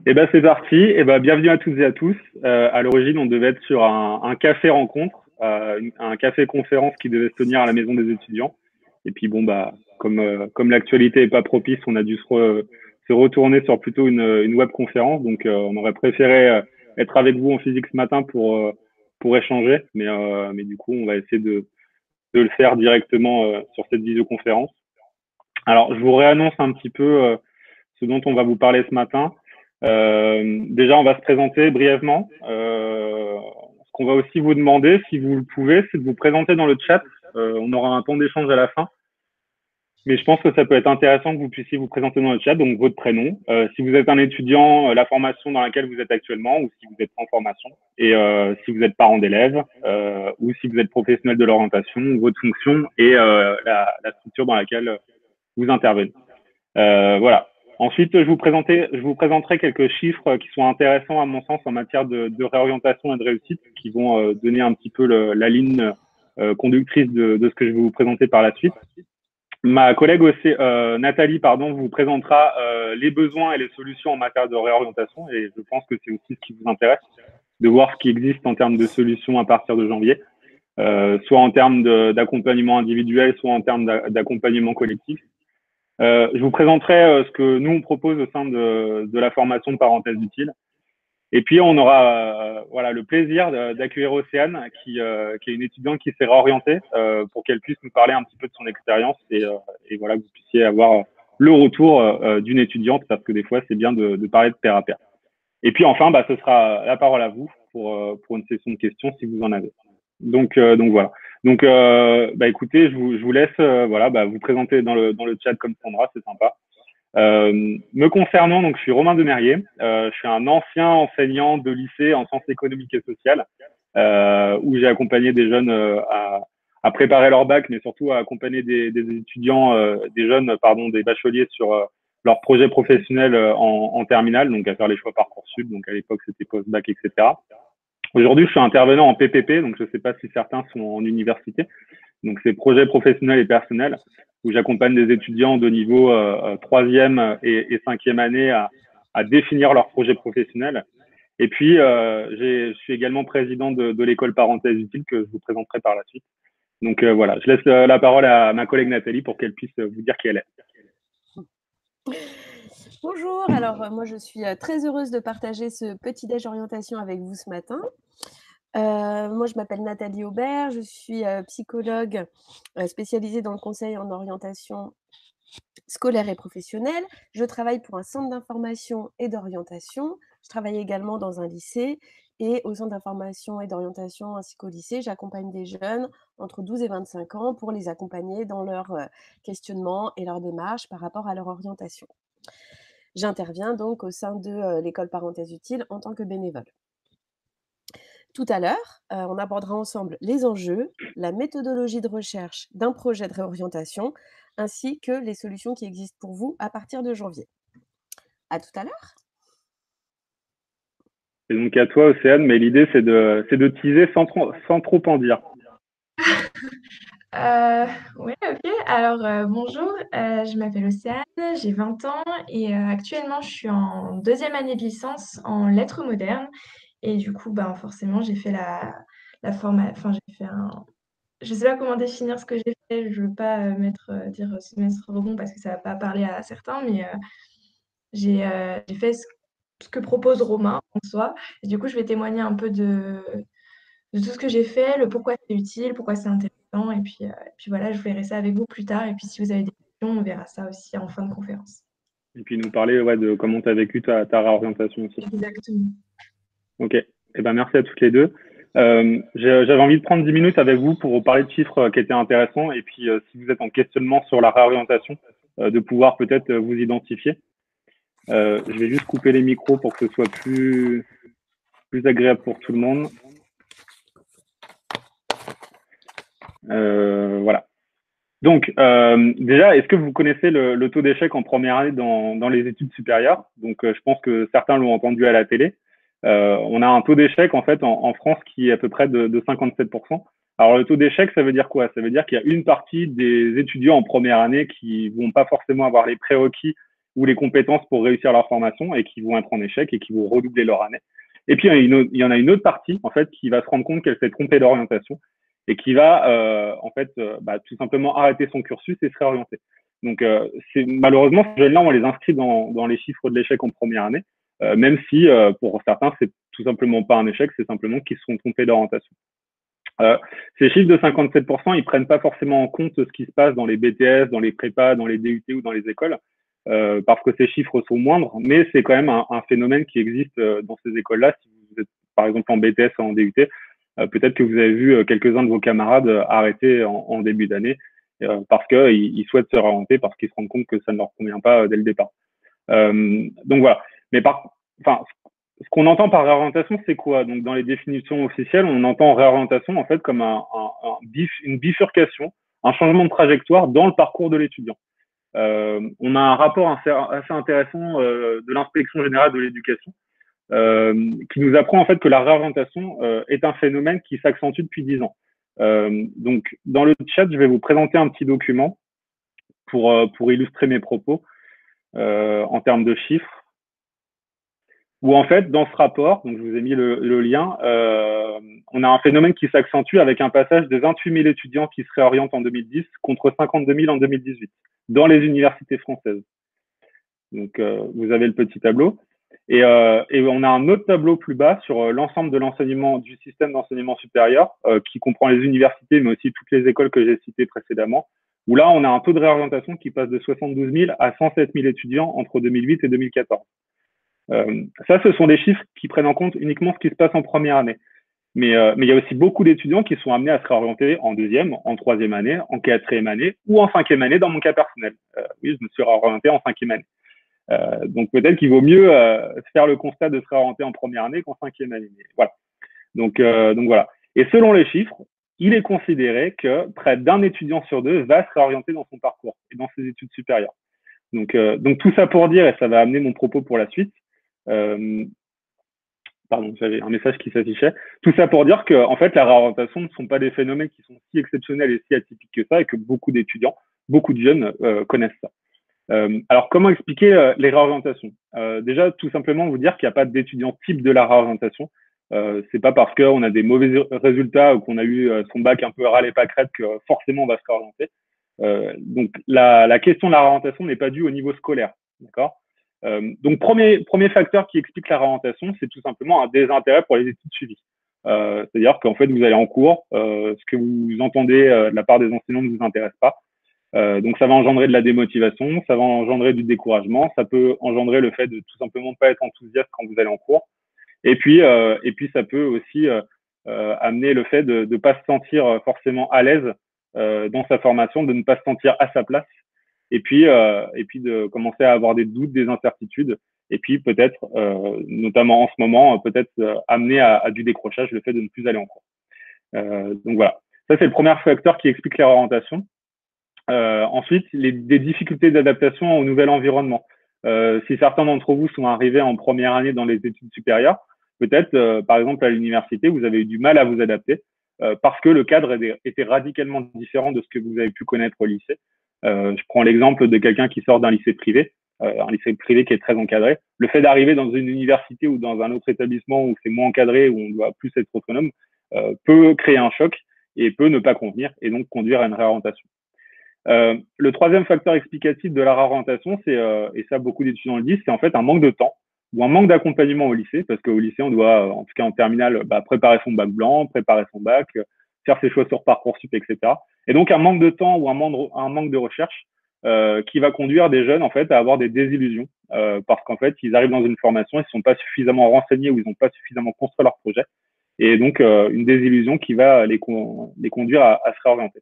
Eh ben c'est parti. Eh ben bienvenue à toutes et à tous. À l'origine, on devait être sur un café rencontre, un café conférence qui devait se tenir à la maison des étudiants. Et puis bon bah comme l'actualité est pas propice, on a dû se retourner sur plutôt une web conférence. Donc on aurait préféré être avec vous en physique ce matin pour échanger, mais du coup on va essayer de le faire directement sur cette visioconférence. Alors je vous réannonce un petit peu ce dont on va vous parler ce matin. Déjà, on va se présenter brièvement. Ce qu'on va aussi vous demander, si vous le pouvez, c'est de vous présenter dans le chat. On aura un temps d'échange à la fin. Mais je pense que ça peut être intéressant que vous puissiez vous présenter dans le chat, donc votre prénom. Si vous êtes un étudiant, la formation dans laquelle vous êtes actuellement, ou si vous êtes en formation, et si vous êtes parent d'élèves, ou si vous êtes professionnel de l'orientation, votre fonction et la structure dans laquelle vous intervenez. Voilà. Ensuite, je vous présenterai quelques chiffres qui sont intéressants à mon sens en matière de réorientation et de réussite, qui vont donner un petit peu la ligne conductrice de ce que je vais vous présenter par la suite. Ma collègue aussi, Nathalie, pardon, vous présentera les besoins et les solutions en matière de réorientation, et je pense que c'est aussi ce qui vous intéresse, de voir ce qui existe en termes de solutions à partir de janvier, soit en termes d'accompagnement individuel, soit en termes d'accompagnement collectif. Je vous présenterai ce que nous on propose au sein de la formation de parenthèse utile. Et puis on aura voilà le plaisir d'accueillir Océane, qui est une étudiante qui s'est réorientée pour qu'elle puisse nous parler un petit peu de son expérience et voilà que vous puissiez avoir le retour d'une étudiante, parce que des fois c'est bien de parler de pair à pair. Et puis enfin, bah, ce sera la parole à vous pour une session de questions si vous en avez. Donc voilà. Donc bah écoutez, je vous laisse voilà bah, vous présenter dans le chat comme Sandra, c'est sympa. Me concernant, donc je suis Romain Demerrier, je suis un ancien enseignant de lycée en sciences économiques et sociales, où j'ai accompagné des jeunes à préparer leur bac, mais surtout à accompagner des étudiants, des jeunes, pardon, des bacheliers sur leur projet professionnel en terminale, donc à faire les choix Parcoursup, donc à l'époque c'était post-bac, etc. Aujourd'hui, je suis intervenant en PPP, donc je ne sais pas si certains sont en université. Donc, c'est projets professionnels et personnels où j'accompagne des étudiants de niveau troisième et cinquième année à définir leur projet professionnel. Et puis, je suis également président de l'école parenthèse utile que je vous présenterai par la suite. Donc voilà, je laisse la parole à ma collègue Nathalie pour qu'elle puisse vous dire qui elle est. Bonjour, alors moi je suis très heureuse de partager ce petit déj orientation avec vous ce matin. Moi je m'appelle Nathalie Aubert, je suis psychologue spécialisée dans le conseil en orientation scolaire et professionnelle. Je travaille pour un centre d'information et d'orientation. Je travaille également dans un lycée et au centre d'information et d'orientation ainsi qu'au lycée, j'accompagne des jeunes entre 12 et 25 ans pour les accompagner dans leur questionnement et leur démarche par rapport à leur orientation. J'interviens donc au sein de l'école parenthèse utile en tant que bénévole. Tout à l'heure, on abordera ensemble les enjeux, la méthodologie de recherche d'un projet de réorientation, ainsi que les solutions qui existent pour vous à partir de janvier. À tout à l'heure. Et donc à toi, Océane, mais l'idée c'est de teaser sans trop en dire. Oui, ok. Alors, bonjour, je m'appelle Océane, j'ai 20 ans et actuellement, je suis en deuxième année de licence en lettres modernes. Et du coup, ben, forcément, j'ai fait la formation, enfin, j'ai fait un... Je ne sais pas comment définir ce que j'ai fait, je ne veux pas dire semestre rebond parce que ça ne va pas parler à certains, mais j'ai fait ce que propose Romain en soi. Et du coup, je vais témoigner un peu de tout ce que j'ai fait, le pourquoi c'est utile, pourquoi c'est intéressant. Et puis voilà, je verrai ça avec vous plus tard. Et puis si vous avez des questions, on verra ça aussi en fin de conférence. Et puis nous parler ouais, de comment tu as vécu ta réorientation aussi. Exactement. Ok, eh ben, merci à toutes les deux. J'avais envie de prendre 10 minutes avec vous pour vous parler de chiffres qui étaient intéressants et puis si vous êtes en questionnement sur la réorientation, de pouvoir peut-être vous identifier. Je vais juste couper les micros pour que ce soit plus agréable pour tout le monde. Voilà. Donc, déjà, est-ce que vous connaissez le taux d'échec en première année dans les études supérieures? Donc, je pense que certains l'ont entendu à la télé. On a un taux d'échec en fait en France qui est à peu près de 57%. Alors, le taux d'échec, ça veut dire quoi? Ça veut dire qu'il y a une partie des étudiants en première année qui vont pas forcément avoir les prérequis ou les compétences pour réussir leur formation et qui vont être en échec et qui vont redoubler leur année. Et puis, il y en a une autre partie, en fait, qui va se rendre compte qu'elle s'est trompée d'orientation et qui va, tout simplement arrêter son cursus et se réorienter. Donc, malheureusement, ces jeunes-là, on les inscrit dans les chiffres de l'échec en première année, même si, pour certains, c'est tout simplement pas un échec, c'est simplement qu'ils se sont trompés d'orientation. Ces chiffres de 57%, ils prennent pas forcément en compte ce qui se passe dans les BTS, dans les prépas, dans les DUT ou dans les écoles, parce que ces chiffres sont moindres, mais c'est quand même un phénomène qui existe dans ces écoles-là. Si vous êtes par exemple en BTS ou en DUT, peut-être que vous avez vu quelques-uns de vos camarades arrêter en début d'année parce qu'ils souhaitent se réorienter, parce qu'ils se rendent compte que ça ne leur convient pas dès le départ. Donc voilà. Mais ce qu'on entend par réorientation, c'est quoi? Donc, dans les définitions officielles, on entend réorientation en fait comme une bifurcation, un changement de trajectoire dans le parcours de l'étudiant. On a un rapport assez intéressant de l'inspection générale de l'éducation qui nous apprend en fait que la réorientation est un phénomène qui s'accentue depuis 10 ans. Donc, dans le chat, je vais vous présenter un petit document pour illustrer mes propos en termes de chiffres. Où en fait, dans ce rapport, donc je vous ai mis le lien, on a un phénomène qui s'accentue avec un passage de 28 000 étudiants qui se réorientent en 2010 contre 52 000 en 2018 dans les universités françaises. Donc, vous avez le petit tableau. Et on a un autre tableau plus bas sur l'ensemble de l'enseignement, du système d'enseignement supérieur, qui comprend les universités, mais aussi toutes les écoles que j'ai citées précédemment, où là, on a un taux de réorientation qui passe de 72 000 à 107 000 étudiants entre 2008 et 2014. Ça, ce sont des chiffres qui prennent en compte uniquement ce qui se passe en première année. Mais il y a aussi beaucoup d'étudiants qui sont amenés à se réorienter en deuxième, en troisième année, en quatrième année ou en cinquième année dans mon cas personnel. Oui, je me suis réorienté en cinquième année. Donc peut-être qu'il vaut mieux faire le constat de se réorienter en première année qu'en cinquième année. Mais voilà. Donc voilà. Et selon les chiffres, il est considéré que près d'un étudiant sur deux va se réorienter dans son parcours et dans ses études supérieures. Donc tout ça pour dire, et ça va amener mon propos pour la suite, pardon, j'avais un message qui s'affichait. Tout ça pour dire que, en fait, la réorientation ne sont pas des phénomènes qui sont si exceptionnels et si atypiques que ça, et que beaucoup d'étudiants, beaucoup de jeunes connaissent ça. Alors, comment expliquer les réorientations? Déjà, tout simplement vous dire qu'il n'y a pas d'étudiant type de la réorientation. C'est pas parce qu'on a des mauvais résultats ou qu'on a eu son bac un peu râlé pâquerette que forcément on va se réorienter. Donc, la question de la réorientation n'est pas due au niveau scolaire, d'accord? Donc, premier facteur qui explique la réorientation, c'est tout simplement un désintérêt pour les études suivies. C'est-à-dire qu'en fait, vous allez en cours, ce que vous entendez de la part des enseignants ne vous intéresse pas. Donc, ça va engendrer de la démotivation, ça va engendrer du découragement, ça peut engendrer le fait de tout simplement pas être enthousiaste quand vous allez en cours. Et puis ça peut aussi amener le fait de ne pas se sentir forcément à l'aise dans sa formation, de ne pas se sentir à sa place. Et puis de commencer à avoir des doutes, des incertitudes, et puis peut-être, notamment en ce moment, peut-être amener à du décrochage, le fait de ne plus aller en cours. Donc voilà, ça c'est le premier facteur qui explique les réorientations. Ensuite, des difficultés d'adaptation au nouvel environnement. Si certains d'entre vous sont arrivés en première année dans les études supérieures, peut-être, par exemple, à l'université, vous avez eu du mal à vous adapter parce que le cadre était radicalement différent de ce que vous avez pu connaître au lycée. Je prends l'exemple de quelqu'un qui sort d'un lycée privé qui est très encadré. Le fait d'arriver dans une université ou dans un autre établissement où c'est moins encadré, où on doit plus être autonome, peut créer un choc et peut ne pas convenir et donc conduire à une réorientation. Le troisième facteur explicatif de la réorientation, c'est, et ça beaucoup d'étudiants le disent, c'est en fait un manque de temps ou un manque d'accompagnement au lycée, parce qu'au lycée, on doit, en tout cas en terminale, préparer son bac blanc, préparer son bac, faire ses choix sur Parcoursup, etc. Et donc un manque de temps ou un manque de recherche qui va conduire des jeunes en fait à avoir des désillusions, parce qu'en fait, ils arrivent dans une formation, ils ne sont pas suffisamment renseignés ou ils n'ont pas suffisamment construit leur projet, et donc une désillusion qui va les conduire à se réorienter.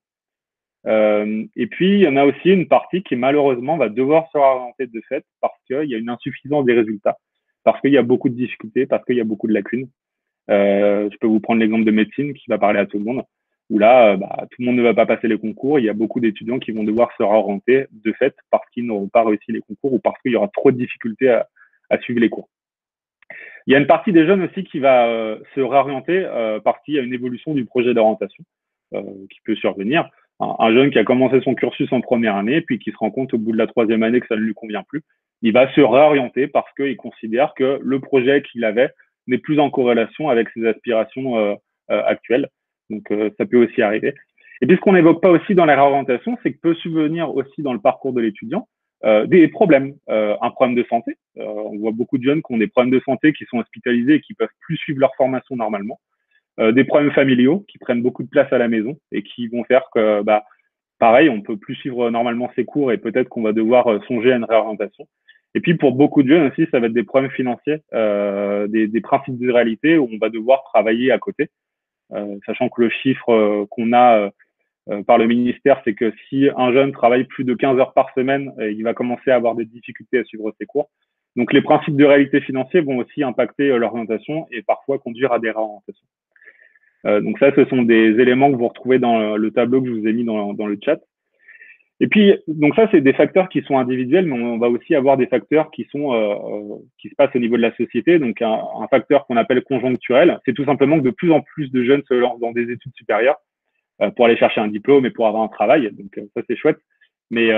Et puis, il y en a aussi une partie qui, malheureusement, va devoir se réorienter de fait parce qu'il y a une insuffisance des résultats, parce qu'il y a beaucoup de difficultés, parce qu'il y a beaucoup de lacunes. Je peux vous prendre l'exemple de médecine qui va parler à tout le monde, où là, tout le monde ne va pas passer les concours. Il y a beaucoup d'étudiants qui vont devoir se réorienter de fait parce qu'ils n'auront pas réussi les concours ou parce qu'il y aura trop de difficultés à suivre les cours. Il y a une partie des jeunes aussi qui va se réorienter parce qu'il y a une évolution du projet d'orientation qui peut survenir. Un jeune qui a commencé son cursus en première année, puis qui se rend compte au bout de la troisième année que ça ne lui convient plus, il va se réorienter parce qu'il considère que le projet qu'il avait n'est plus en corrélation avec ses aspirations actuelles. Donc, ça peut aussi arriver. Et puis, ce qu'on n'évoque pas aussi dans la réorientation, c'est que peut subvenir aussi dans le parcours de l'étudiant des problèmes, un problème de santé. On voit beaucoup de jeunes qui ont des problèmes de santé, qui sont hospitalisés et qui peuvent plus suivre leur formation normalement. Des problèmes familiaux qui prennent beaucoup de place à la maison et qui vont faire que, pareil, on peut plus suivre normalement ses cours et peut-être qu'on va devoir songer à une réorientation. Et puis pour beaucoup de jeunes aussi, ça va être des problèmes financiers, des principes de réalité où on va devoir travailler à côté, sachant que le chiffre qu'on a par le ministère, c'est que si un jeune travaille plus de 15 heures par semaine, il va commencer à avoir des difficultés à suivre ses cours. Donc les principes de réalité financiers vont aussi impacter l'orientation et parfois conduire à des réorientations. Donc ça, ce sont des éléments que vous retrouvez dans le tableau que je vous ai mis dans le chat. Et puis, donc ça, c'est des facteurs qui sont individuels, mais on va aussi avoir des facteurs qui se passent au niveau de la société. Donc un facteur qu'on appelle conjoncturel, c'est tout simplement que de plus en plus de jeunes se lancent dans des études supérieures pour aller chercher un diplôme et pour avoir un travail. Donc ça, c'est chouette. Mais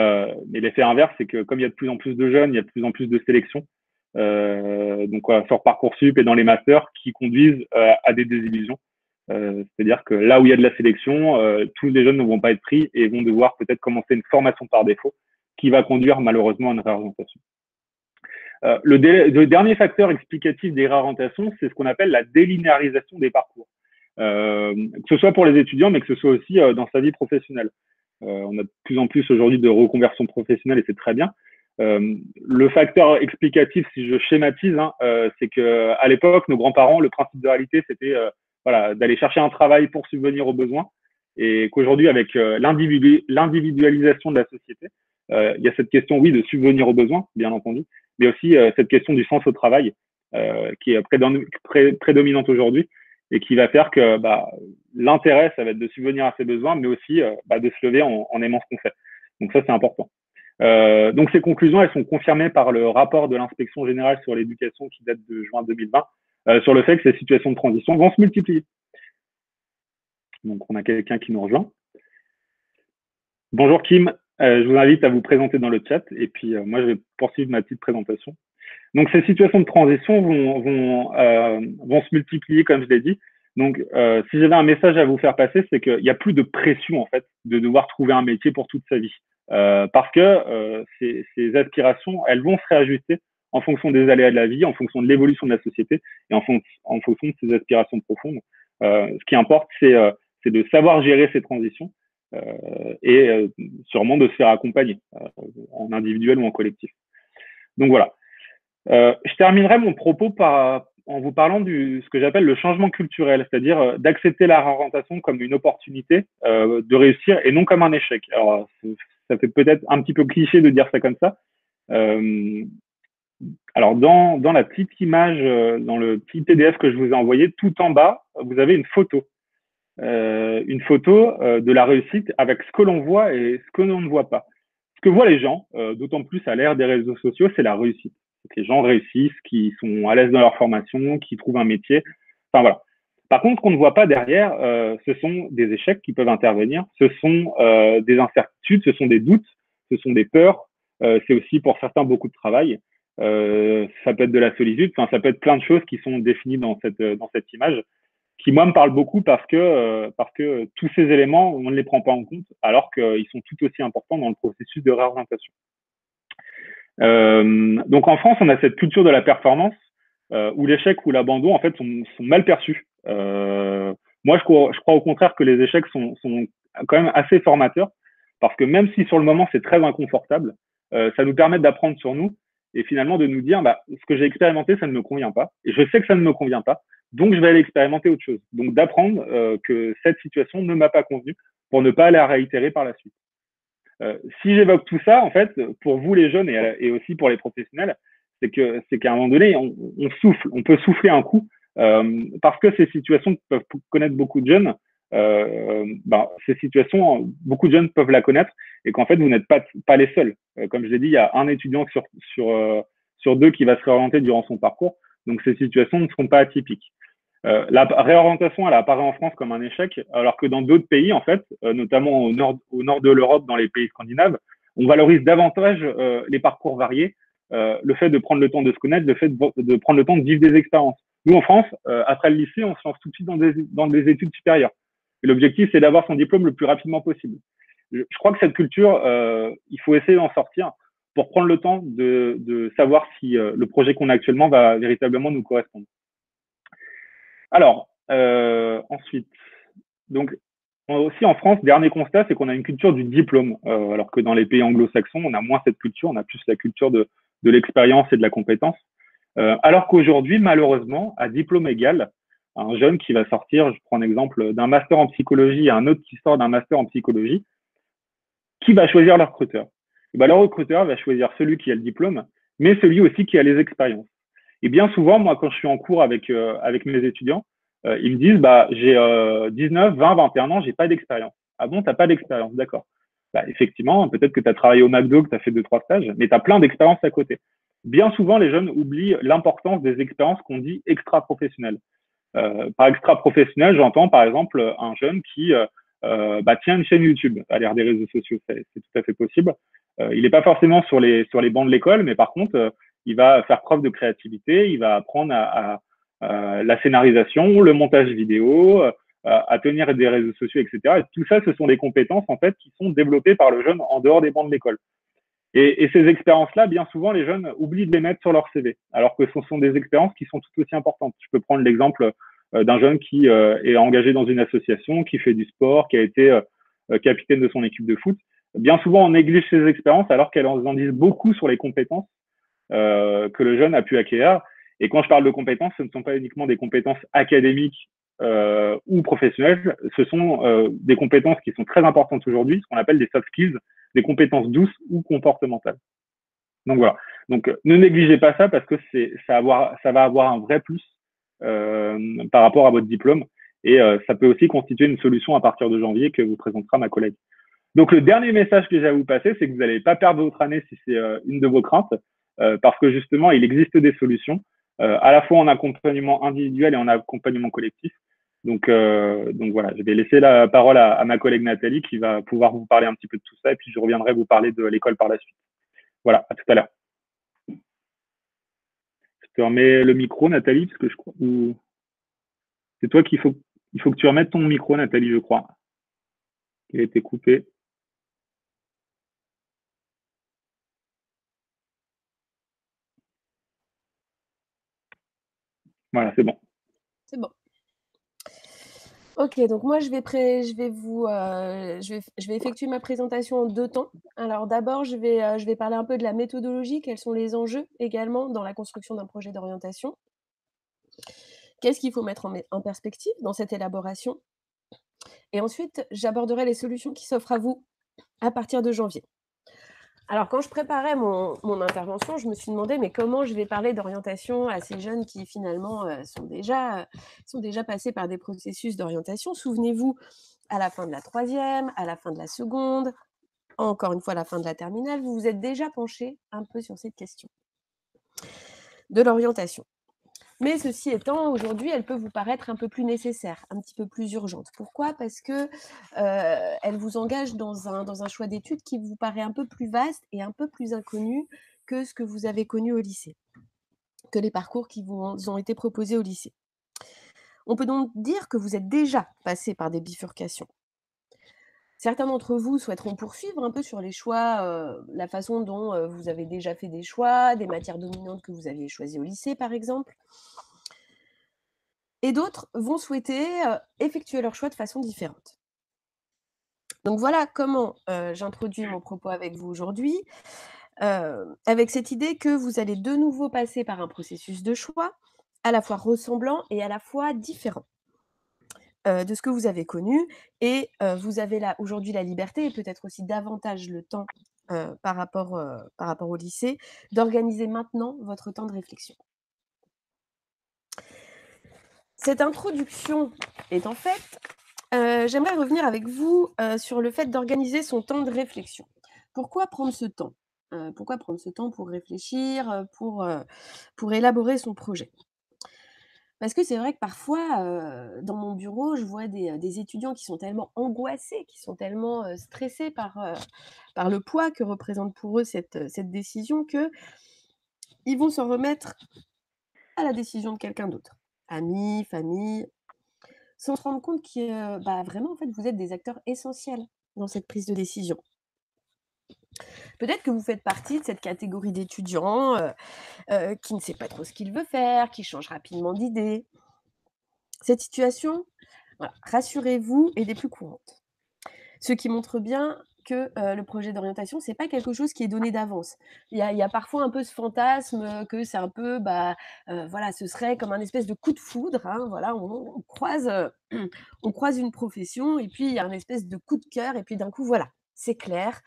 l'effet inverse, c'est que comme il y a de plus en plus de jeunes, il y a de plus en plus de sélections. Donc sur Parcoursup et dans les masters qui conduisent à des désillusions. C'est-à-dire que là où il y a de la sélection, tous les jeunes ne vont pas être pris et vont devoir peut-être commencer une formation par défaut qui va conduire malheureusement à une réorientation. Le dernier facteur explicatif des réorientations, c'est ce qu'on appelle la délinéarisation des parcours. Que ce soit pour les étudiants, mais que ce soit aussi dans sa vie professionnelle. On a de plus en plus aujourd'hui de reconversion professionnelle et c'est très bien. Le facteur explicatif, si je schématise, c'est que à l'époque, nos grands-parents, le principe de réalité, c'était voilà, d'aller chercher un travail pour subvenir aux besoins, et qu'aujourd'hui, avec l'individualisation de la société, il y a cette question, oui, de subvenir aux besoins, bien entendu, mais aussi cette question du sens au travail, qui est prédominante aujourd'hui, et qui va faire que l'intérêt, ça va être de subvenir à ses besoins, mais aussi de se lever en aimant ce qu'on fait. Donc ça, c'est important. Donc ces conclusions, elles sont confirmées par le rapport de l'Inspection générale sur l'éducation qui date de juin 2020, sur le fait que ces situations de transition vont se multiplier. Donc on a quelqu'un qui nous rejoint. Bonjour Kim, je vous invite à vous présenter dans le chat et puis moi je vais poursuivre ma petite présentation. Donc ces situations de transition vont se multiplier comme je l'ai dit. Donc si j'avais un message à vous faire passer, c'est qu'il n'y a plus de pression en fait de devoir trouver un métier pour toute sa vie. Parce que ces aspirations, elles vont se réajuster en fonction des aléas de la vie, en fonction de l'évolution de la société et en fonction de ses aspirations profondes. Ce qui importe, c'est de savoir gérer ces transitions et sûrement de se faire accompagner en individuel ou en collectif. Donc voilà. Je terminerai mon propos en vous parlant de ce que j'appelle le changement culturel, c'est-à-dire d'accepter la réorientation comme une opportunité de réussir et non comme un échec. Alors, ça fait peut-être un petit peu cliché de dire ça comme ça. Alors, dans la petite image, dans le petit PDF que je vous ai envoyé, tout en bas, vous avez une photo. De la réussite avec ce que l'on voit et ce que l'on ne voit pas. Ce que voient les gens, d'autant plus à l'ère des réseaux sociaux, c'est la réussite. Que les gens réussissent, qui sont à l'aise dans leur formation, qui trouvent un métier. Enfin voilà. Par contre, ce qu'on ne voit pas derrière, ce sont des échecs qui peuvent intervenir, ce sont des incertitudes, ce sont des doutes, ce sont des peurs. C'est aussi pour certains beaucoup de travail. Ça peut être de la solitude, enfin ça peut être plein de choses qui sont définies dans cette image, qui moi me parle beaucoup parce que tous ces éléments, on ne les prend pas en compte, alors qu'ils sont tout aussi importants dans le processus de réorientation. Donc en France, on a cette culture de la performance où l'échec ou l'abandon en fait sont mal perçus. Moi, je crois au contraire que les échecs sont quand même assez formateurs, parce que même si sur le moment c'est très inconfortable, ça nous permet d'apprendre sur nous et finalement de nous dire ce que j'ai expérimenté, ça ne me convient pas, et je sais que ça ne me convient pas, donc je vais aller expérimenter autre chose. Donc d'apprendre que cette situation ne m'a pas convenu pour ne pas la réitérer par la suite. Si j'évoque tout ça, en fait, pour vous les jeunes et aussi pour les professionnels, c'est qu'à un moment donné, on souffle, on peut souffler un coup parce que ces situations peuvent connaître beaucoup de jeunes. Ces situations, beaucoup de jeunes peuvent la connaître et qu'en fait, vous n'êtes pas les seuls. Comme je l'ai dit, il y a un étudiant sur deux qui va se réorienter durant son parcours. Donc, ces situations ne seront pas atypiques. La réorientation, elle apparaît en France comme un échec, alors que dans d'autres pays, en fait, notamment au nord de l'Europe, dans les pays scandinaves, on valorise davantage les parcours variés le fait de prendre le temps de se connaître, le fait de prendre le temps de vivre des expériences. Nous, en France, après le lycée, on se lance tout de suite dans des études supérieures. Et l'objectif, c'est d'avoir son diplôme le plus rapidement possible. Je crois que cette culture, il faut essayer d'en sortir pour prendre le temps de savoir si le projet qu'on a actuellement va véritablement nous correspondre. Alors, ensuite, donc, aussi en France, dernier constat, c'est qu'on a une culture du diplôme, alors que dans les pays anglo-saxons, on a moins cette culture, on a plus la culture de l'expérience et de la compétence. Alors qu'aujourd'hui, malheureusement, à diplôme égal, un jeune qui va sortir, je prends un exemple, d'un master en psychologie et un autre qui sort d'un master en psychologie, qui va choisir le recruteur? Et ben, le recruteur va choisir celui qui a le diplôme, mais celui aussi qui a les expériences. Et bien souvent, moi, quand je suis en cours avec mes étudiants, ils me disent, bah, j'ai 19, 20, 21 ans, j'ai pas d'expérience. Ah bon, t'as pas d'expérience, d'accord. Bah, effectivement, peut-être que tu as travaillé au McDo, que tu as fait 2, 3 stages, mais tu as plein d'expériences à côté. Bien souvent, les jeunes oublient l'importance des expériences qu'on dit extra-professionnelles. Par extra-professionnel, j'entends par exemple un jeune qui bah, tient une chaîne YouTube à l'ère des réseaux sociaux, c'est tout à fait possible. Il n'est pas forcément sur les bancs de l'école, mais par contre, il va faire preuve de créativité, il va apprendre à la scénarisation, le montage vidéo, à tenir des réseaux sociaux, etc. Et tout ça, ce sont des compétences en fait qui sont développées par le jeune en dehors des bancs de l'école. Et ces expériences-là, bien souvent, les jeunes oublient de les mettre sur leur CV, alors que ce sont des expériences qui sont tout aussi importantes. Je peux prendre l'exemple d'un jeune qui est engagé dans une association, qui fait du sport, qui a été capitaine de son équipe de foot. Bien souvent, on néglige ces expériences alors qu'elles en disent beaucoup sur les compétences que le jeune a pu acquérir. Et quand je parle de compétences, ce ne sont pas uniquement des compétences académiques ou professionnelles, ce sont des compétences qui sont très importantes aujourd'hui, ce qu'on appelle des soft skills, des compétences douces ou comportementales. Donc voilà. Donc ne négligez pas ça parce que ça va avoir un vrai plus par rapport à votre diplôme et ça peut aussi constituer une solution à partir de janvier que vous présentera ma collègue. Donc le dernier message que j'ai à vous passer, c'est que vous n'allez pas perdre votre année si c'est une de vos craintes, parce que justement, il existe des solutions, à la fois en accompagnement individuel et en accompagnement collectif. Donc voilà, je vais laisser la parole à ma collègue Nathalie qui va pouvoir vous parler un petit peu de tout ça et puis je reviendrai vous parler de l'école par la suite. Voilà, à tout à l'heure. Je te remets le micro, Nathalie, parce que je crois. Ou... C'est toi il faut que tu remettes ton micro, Nathalie, je crois. Il a été coupé. Voilà, c'est bon. C'est bon. Ok, donc moi je vais effectuer ma présentation en 2 temps. Alors d'abord, je vais parler un peu de la méthodologie, quels sont les enjeux également dans la construction d'un projet d'orientation. Qu'est-ce qu'il faut mettre en perspective dans cette élaboration? Et ensuite, j'aborderai les solutions qui s'offrent à vous à partir de janvier. Alors, quand je préparais mon intervention, je me suis demandé, mais comment je vais parler d'orientation à ces jeunes qui finalement sont déjà passés par des processus d'orientation. Souvenez-vous, à la fin de la 3e, à la fin de la seconde, encore une fois à la fin de la terminale, vous vous êtes déjà penché un peu sur cette question de l'orientation. Mais ceci étant, aujourd'hui, elle peut vous paraître un peu plus nécessaire, un petit peu plus urgente. Pourquoi? Parce que elle vous engage dans un choix d'études qui vous paraît un peu plus vaste et un peu plus inconnu que ce que vous avez connu au lycée, que les parcours qui vous ont été proposés au lycée. On peut donc dire que vous êtes déjà passé par des bifurcations. Certains d'entre vous souhaiteront poursuivre un peu sur les choix, la façon dont vous avez déjà fait des choix, des matières dominantes que vous aviez choisies au lycée, par exemple. Et d'autres vont souhaiter effectuer leur choix de façon différente. Donc voilà comment j'introduis mon propos avec vous aujourd'hui, avec cette idée que vous allez de nouveau passer par un processus de choix, à la fois ressemblant et à la fois différent de ce que vous avez connu. Et vous avez là aujourd'hui la liberté et peut-être aussi davantage le temps par rapport au lycée, d'organiser maintenant votre temps de réflexion. Cette introduction étant faite, j'aimerais revenir avec vous sur le fait d'organiser son temps de réflexion. Pourquoi prendre ce temps? Pourquoi prendre ce temps pour réfléchir, pour élaborer son projet? Parce que c'est vrai que parfois, dans mon bureau, je vois des étudiants qui sont tellement angoissés, qui sont tellement stressés par le poids que représente pour eux cette décision que ils vont s'en remettre à la décision de quelqu'un d'autre. Amis, famille, sans se rendre compte que, bah, vraiment, en fait, vous êtes des acteurs essentiels dans cette prise de décision. Peut-être que vous faites partie de cette catégorie d'étudiants, qui ne sait pas trop ce qu'il veut faire, qui change rapidement d'idée. Cette situation, voilà, rassurez-vous, est des plus courantes. Ce qui montre bien que, le projet d'orientation, c'est pas quelque chose qui est donné d'avance. Il y a parfois un peu ce fantasme, que c'est un peu, bah, voilà, ce serait comme un espèce de coup de foudre, hein, voilà, on croise, on croise une profession et puis il y a un espèce de coup de cœur et puis d'un coup, voilà, c'est clair,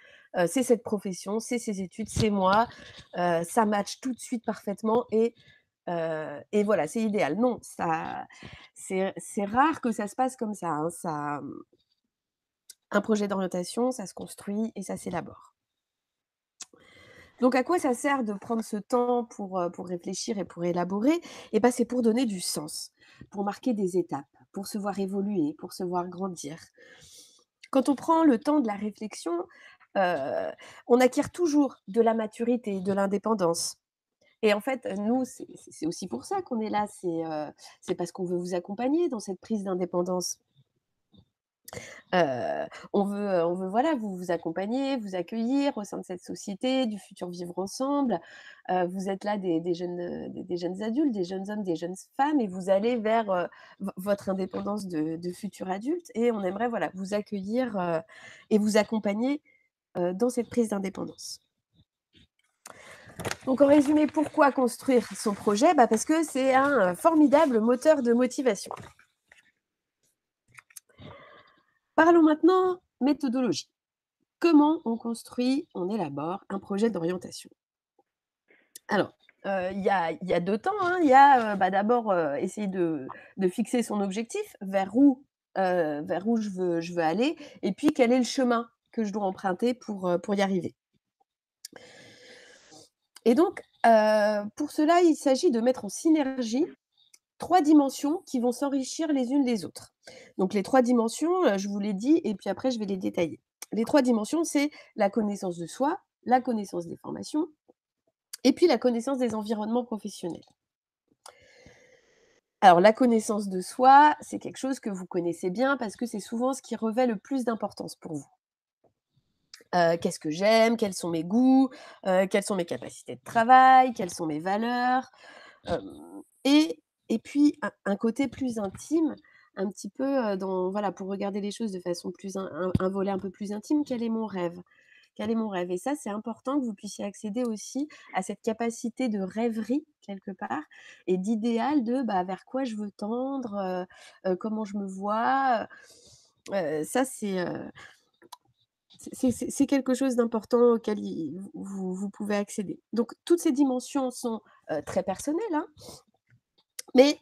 c'est cette profession, c'est ces études, c'est moi, ça match tout de suite parfaitement et voilà, c'est idéal. Non, ça c'est rare que ça se passe comme ça, hein, un projet d'orientation, ça se construit et ça s'élabore. Donc à quoi ça sert de prendre ce temps pour réfléchir et pour élaborer? Et ben, c'est pour donner du sens, pour marquer des étapes, pour se voir évoluer, pour se voir grandir. Quand on prend le temps de la réflexion, heu, on acquiert toujours de la maturité, de l'indépendance. Et en fait, nous, c'est aussi pour ça qu'on est là, c'est parce qu'on veut vous accompagner dans cette prise d'indépendance. On veut voilà, vous accompagner, vous accueillir au sein de cette société, du futur vivre ensemble. Vous êtes là des jeunes, des jeunes adultes, des jeunes hommes, des jeunes femmes et vous allez vers, votre indépendance de futur adulte et on aimerait voilà, vous accueillir, et vous accompagner, dans cette prise d'indépendance. Donc en résumé, pourquoi construire son projet? Bah, parce que c'est un, formidable moteur de motivation. Parlons maintenant méthodologie. Comment on construit, on élabore un projet d'orientation? Alors, il y a 2 temps, hein. Il y a, bah, d'abord, essayer de fixer son objectif, vers où je veux aller et puis quel est le chemin que je dois emprunter pour y arriver. Et donc, pour cela, il s'agit de mettre en synergie 3 dimensions qui vont s'enrichir les unes les autres. Donc les 3 dimensions, je vous l'ai dit et puis après je vais les détailler. Les 3 dimensions, c'est la connaissance de soi, la connaissance des formations et puis la connaissance des environnements professionnels. Alors la connaissance de soi, c'est quelque chose que vous connaissez bien parce que c'est souvent ce qui revêt le plus d'importance pour vous. Qu'est-ce que j'aime? Quels sont mes goûts? Quelles sont mes capacités de travail? Quelles sont mes valeurs? Hem et puis un côté plus intime, un petit peu, dans voilà, pour regarder les choses de façon plus un volet un peu plus intime, quel est mon rêve? Quel est mon rêve? Et ça, c'est important que vous puissiez accéder aussi à cette capacité de rêverie quelque part et d'idéal de, bah, vers quoi je veux tendre, comment je me vois, ça c'est quelque chose d'important auquel vous pouvez accéder. Donc toutes ces dimensions sont, très personnelles, hein, mais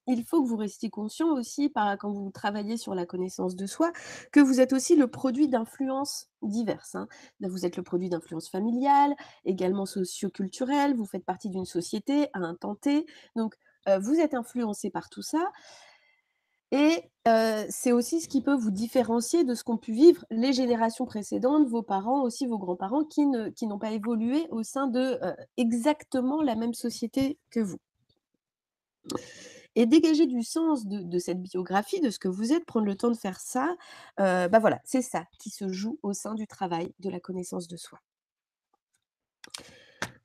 il faut que vous restiez conscient aussi quand vous travaillez sur la connaissance de soi, que vous êtes aussi le produit d'influences diverses, hein. Vous êtes le produit d'influences familiales, également socio-culturelles, vous faites partie d'une société à un temps T, donc vous êtes influencé par tout ça et c'est aussi ce qui peut vous différencier de ce qu'ont pu vivre les générations précédentes, vos parents, aussi vos grands-parents qui n'ont pas évolué au sein de, exactement la même société que vous. Et dégager du sens de cette biographie, de ce que vous êtes, prendre le temps de faire ça, bah, voilà, c'est ça qui se joue au sein du travail de la connaissance de soi.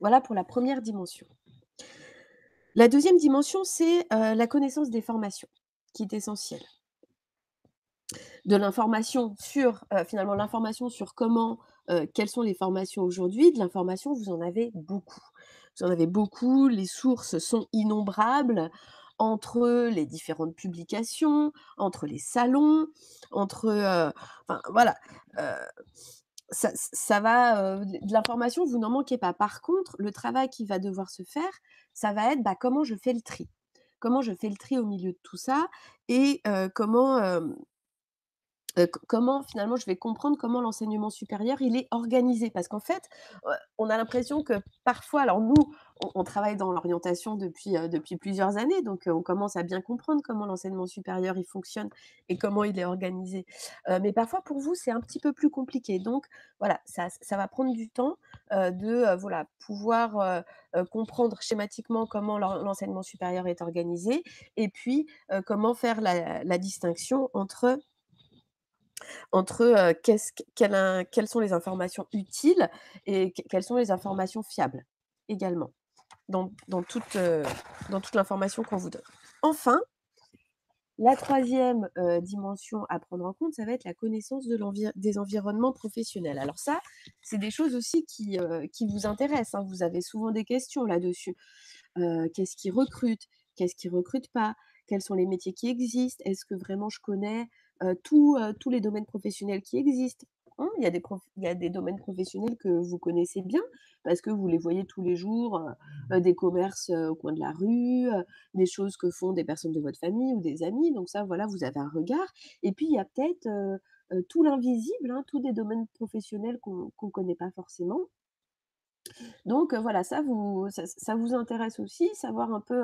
Voilà pour la première dimension. La deuxième dimension, c'est, la connaissance des formations, qui est essentielle. De l'information sur, finalement l'information sur comment, quelles sont les formations aujourd'hui, de l'information, vous en avez beaucoup. Vous en avez beaucoup, les sources sont innombrables, entre les différentes publications, entre les salons, entre, enfin voilà, heu, ça va, de l'information, vous n'en manquez pas. Par contre, le travail qui va devoir se faire, ça va être, bah, comment je fais le tri? Comment je fais le tri au milieu de tout ça et comment, comment finalement je vais comprendre comment l'enseignement supérieur, il est organisé. Parce qu'en fait, on a l'impression que parfois alors nous, on travaille dans l'orientation depuis plusieurs années, donc on commence à bien comprendre comment l'enseignement supérieur, il fonctionne et comment il est organisé. Mais parfois pour vous, c'est un petit peu plus compliqué. Donc voilà, ça va prendre du temps, voilà, pouvoir, comprendre schématiquement comment l'enseignement supérieur est organisé et puis, comment faire la distinction entre quelles sont les informations utiles et quelles sont les informations fiables également dans toute l'information qu'on vous donne. Enfin, la troisième dimension à prendre en compte, ça va être la connaissance des environnements professionnels. Alors ça, c'est des choses aussi qui vous intéressent, hein. Vous avez souvent des questions là-dessus. Qu'est-ce qui recrute? Qu'est-ce qui recrute pas? Quels sont les métiers qui existent? Est-ce que vraiment je connais, tous les domaines professionnels qui existent? Hein, il y a des domaines professionnels que vous connaissez bien parce que vous les voyez tous les jours, des commerces, au coin de la rue, des choses que font des personnes de votre famille ou des amis, donc ça, voilà, vous avez un regard et puis il y a peut-être, tout l'invisible, hein, tous des domaines professionnels qu'on connaît pas forcément donc voilà, ça vous intéresse aussi, savoir un peu,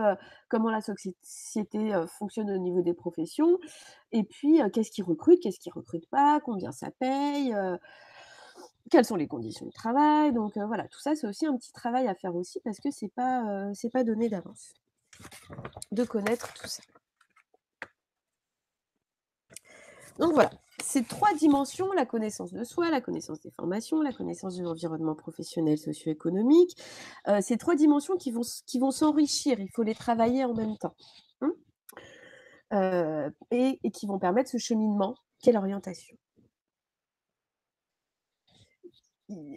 comment la société, fonctionne au niveau des professions et puis, qu'est-ce qui recrute pas, combien ça paye, quelles sont les conditions de travail, donc voilà, tout ça, c'est aussi un petit travail à faire aussi parce que c'est pas donné d'avance, de connaître tout ça. Donc voilà, ces 3 dimensions, la connaissance de soi, la connaissance des formations, la connaissance de l'environnement professionnel, socio-économique, ces 3 dimensions qui vont s'enrichir, il faut les travailler en même temps, mmh, et qui vont permettre ce cheminement qu'est l'orientation.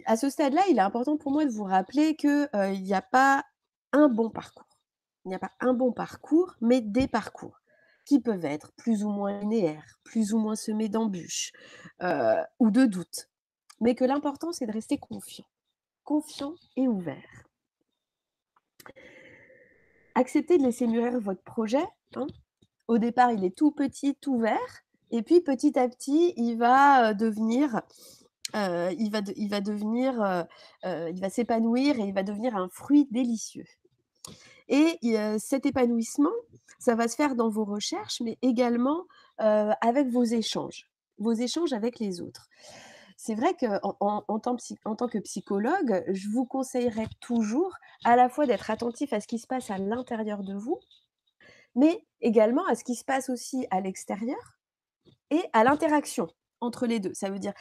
À ce stade-là, il est important pour moi de vous rappeler que, il n'y a pas un bon parcours. Il n'y a pas un bon parcours, mais des parcours qui peuvent être plus ou moins linéaires, plus ou moins semés d'embûches, ou de doutes. Mais que l'important, c'est de rester confiant. Confiant et ouvert. Acceptez de laisser mûrir votre projet, hein. Au départ, il est tout petit, tout vert et puis petit à petit, il va s'épanouir et il va devenir un fruit délicieux. Et cet épanouissement, ça va se faire dans vos recherches, mais également, avec vos échanges avec les autres. C'est vrai en tant que psychologue, je vous conseillerais toujours à la fois d'être attentif à ce qui se passe à l'intérieur de vous, mais également à ce qui se passe aussi à l'extérieur et à l'interaction entre les 2. Ça veut dire,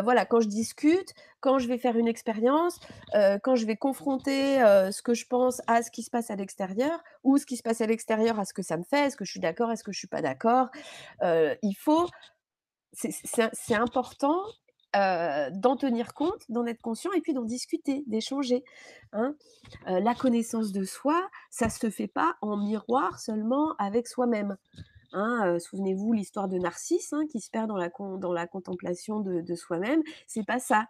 voilà, quand je discute, quand je vais faire une expérience, quand je vais confronter, ce que je pense à ce qui se passe à l'extérieur ou ce qui se passe à l'extérieur à ce que ça me fait. Est-ce que je suis d'accord? Est-ce que je suis pas d'accord? Il faut c'est important, d'en tenir compte, d'en être conscient et puis d'en discuter, d'échanger, hein. La connaissance de soi, ça se fait pas en miroir seulement avec soi-même. Hein, souvenez-vous l'histoire de Narcisse, hein, qui se perd dans la contemplation de soi-même. C'est pas ça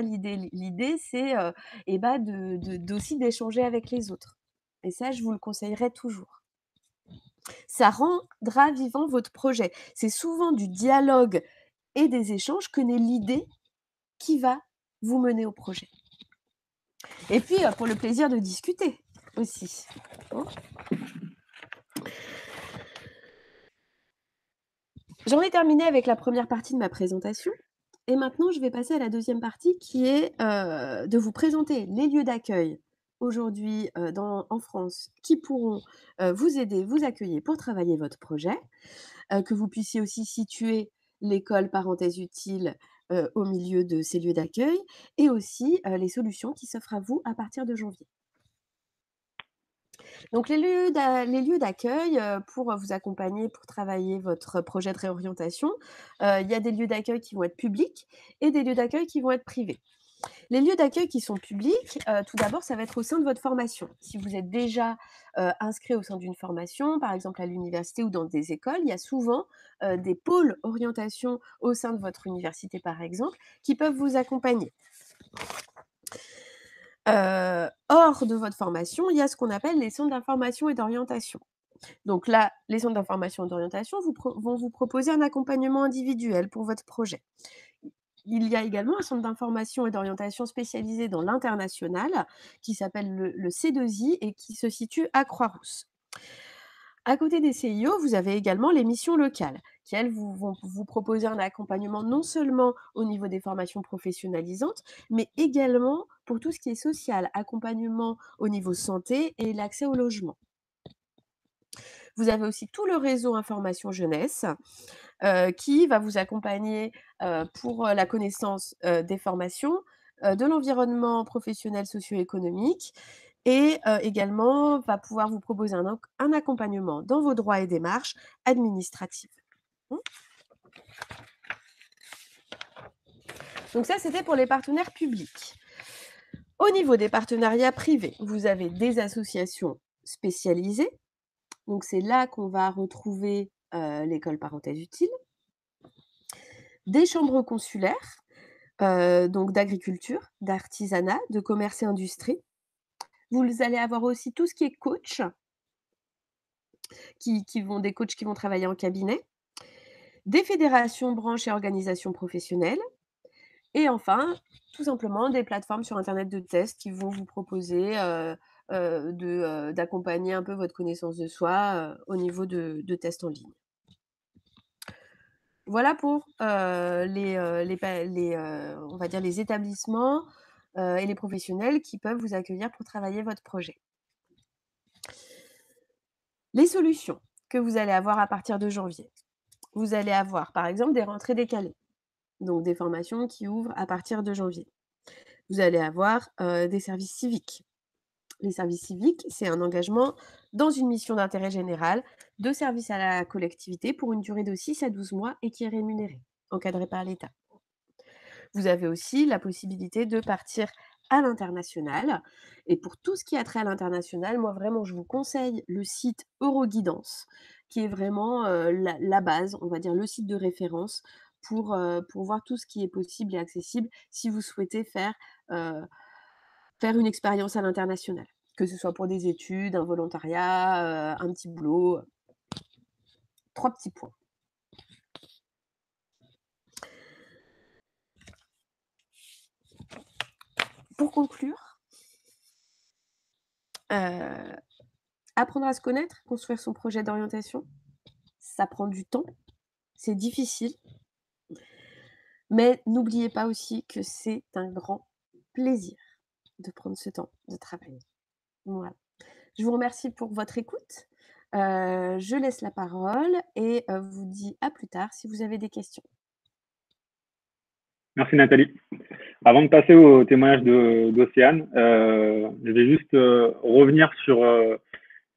l'idée. L'idée, c'est, d'aussi d'échanger avec les autres et ça, je vous le conseillerais toujours. Ça rendra vivant votre projet. C'est souvent du dialogue et des échanges que naît l'idée qui va vous mener au projet et puis, pour le plaisir de discuter aussi, hein. J'en ai terminé avec la première partie de ma présentation et maintenant je vais passer à la deuxième partie qui est, de vous présenter les lieux d'accueil aujourd'hui, en France qui pourront, vous aider, vous accueillir pour travailler votre projet, que vous puissiez aussi situer l'école parenthèse utile, au milieu de ces lieux d'accueil et aussi, les solutions qui s'offrent à vous à partir de janvier. Donc les lieux d'accueil, pour vous accompagner, pour travailler votre projet de réorientation, il y a des lieux d'accueil qui vont être publics et des lieux d'accueil qui vont être privés. Les lieux d'accueil qui sont publics, tout d'abord, ça va être au sein de votre formation. Si vous êtes déjà, inscrit au sein d'une formation, par exemple à l'université ou dans des écoles, il y a souvent, des pôles orientation au sein de votre université, par exemple, qui peuvent vous accompagner. Hors de votre formation, il y a ce qu'on appelle les centres d'information et d'orientation. Donc là, les centres d'information et d'orientation vont vous proposer un accompagnement individuel pour votre projet. Il y a également un centre d'information et d'orientation spécialisé dans l'international qui s'appelle le C2I et qui se situe à Croix-Rousse. À côté des CIO, vous avez également les missions locales qui, elles, vont vous proposer un accompagnement non seulement au niveau des formations professionnalisantes, mais également pour tout ce qui est social, accompagnement au niveau santé et l'accès au logement. Vous avez aussi tout le réseau information jeunesse qui va vous accompagner pour la connaissance des formations, de l'environnement professionnel socio-économique et également va pouvoir vous proposer un accompagnement dans vos droits et démarches administratives. Donc ça, c'était pour les partenaires publics. Au niveau des partenariats privés, vous avez des associations spécialisées. Donc c'est là qu'on va retrouver l'école parenthèse utile, des chambres consulaires, donc d'agriculture, d'artisanat, de commerce et industrie. Vous allez avoir aussi tout ce qui est coach, des coachs qui vont travailler en cabinet, des fédérations, branches et organisations professionnelles, et enfin, tout simplement, des plateformes sur internet de tests qui vont vous proposer d'accompagner un peu votre connaissance de soi au niveau de tests en ligne. Voilà pour on va dire les établissements et les professionnels qui peuvent vous accueillir pour travailler votre projet. Les solutions que vous allez avoir à partir de janvier. Vous allez avoir, par exemple, des rentrées décalées, donc des formations qui ouvrent à partir de janvier. Vous allez avoir des services civiques. Les services civiques, c'est un engagement dans une mission d'intérêt général de service à la collectivité pour une durée de 6 à 12 mois et qui est rémunérée, encadrée par l'État. Vous avez aussi la possibilité de partir à l'international. Et pour tout ce qui a trait à l'international, moi vraiment, je vous conseille le site Euroguidance, qui est vraiment la base, on va dire le site de référence pour voir tout ce qui est possible et accessible si vous souhaitez faire une expérience à l'international, que ce soit pour des études, un volontariat, un petit boulot. 3 petits points. Pour conclure, apprendre à se connaître, construire son projet d'orientation, ça prend du temps, c'est difficile, mais n'oubliez pas aussi que c'est un grand plaisir de prendre ce temps de travailler. Voilà. Je vous remercie pour votre écoute. Je laisse la parole et vous dis à plus tard si vous avez des questions. Merci Nathalie. Avant de passer au témoignage d'Océane, je vais juste revenir sur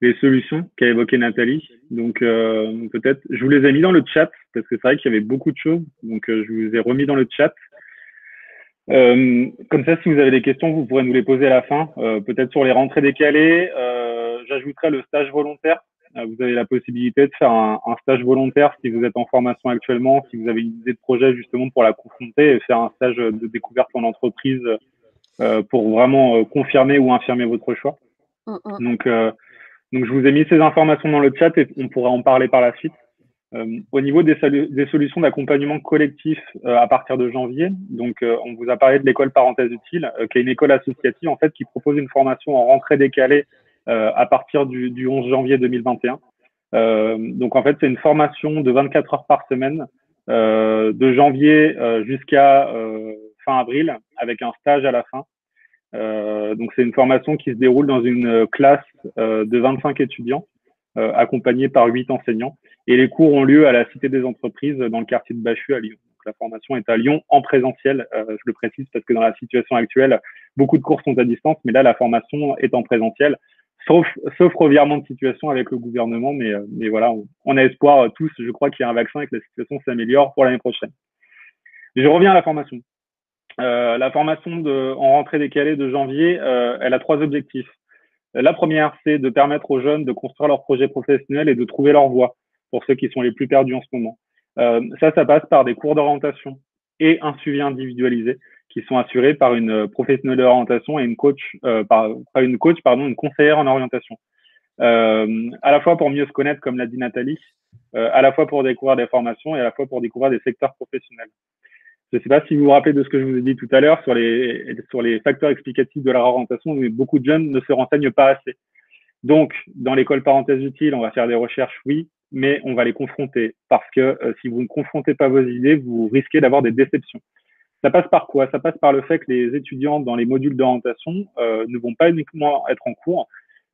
les solutions qu'a évoquées Nathalie. Donc peut-être, je vous les ai mis dans le chat parce que c'est vrai qu'il y avait beaucoup de choses. Donc je vous ai remis dans le chat. Comme ça, si vous avez des questions, vous pourrez nous les poser à la fin. Peut-être sur les rentrées décalées, j'ajouterai le stage volontaire. Vous avez la possibilité de faire un stage volontaire si vous êtes en formation actuellement, si vous avez une idée de projet justement pour la confronter et faire un stage de découverte en entreprise pour vraiment confirmer ou infirmer votre choix. Donc, je vous ai mis ces informations dans le chat et on pourra en parler par la suite. Au niveau des solutions d'accompagnement collectif à partir de janvier, donc on vous a parlé de l'école parenthèse utile, qui est une école associative en fait qui propose une formation en rentrée décalée à partir du 11 janvier 2021. Donc en fait c'est une formation de 24 heures par semaine de janvier jusqu'à fin avril avec un stage à la fin. Donc c'est une formation qui se déroule dans une classe de 25 étudiants accompagnés par 8 enseignants. Et les cours ont lieu à la Cité des Entreprises dans le quartier de Bachu à Lyon. Donc, la formation est à Lyon en présentiel, je le précise parce que dans la situation actuelle, beaucoup de cours sont à distance, mais là, la formation est en présentiel, sauf revirement de situation avec le gouvernement. Mais voilà, on a espoir tous, je crois qu'il y a un vaccin et que la situation s'améliore pour l'année prochaine. Je reviens à la formation. La formation en rentrée décalée de janvier, elle a 3 objectifs. La première, c'est de permettre aux jeunes de construire leur projet professionnel et de trouver leur voie pour ceux qui sont les plus perdus en ce moment. Ça passe par des cours d'orientation et un suivi individualisé qui sont assurés par une professionnelle d'orientation et une conseillère en orientation. à la fois pour mieux se connaître, comme l'a dit Nathalie, à la fois pour découvrir des formations et à la fois pour découvrir des secteurs professionnels. Je ne sais pas si vous vous rappelez de ce que je vous ai dit tout à l'heure sur les facteurs explicatifs de la réorientation, mais beaucoup de jeunes ne se renseignent pas assez. Donc, dans l'école parenthèse utile, on va faire des recherches, oui, mais on va les confronter parce que si vous ne confrontez pas vos idées, vous risquez d'avoir des déceptions. Ça passe par quoi? Ça passe par le fait que les étudiants dans les modules d'orientation ne vont pas uniquement être en cours.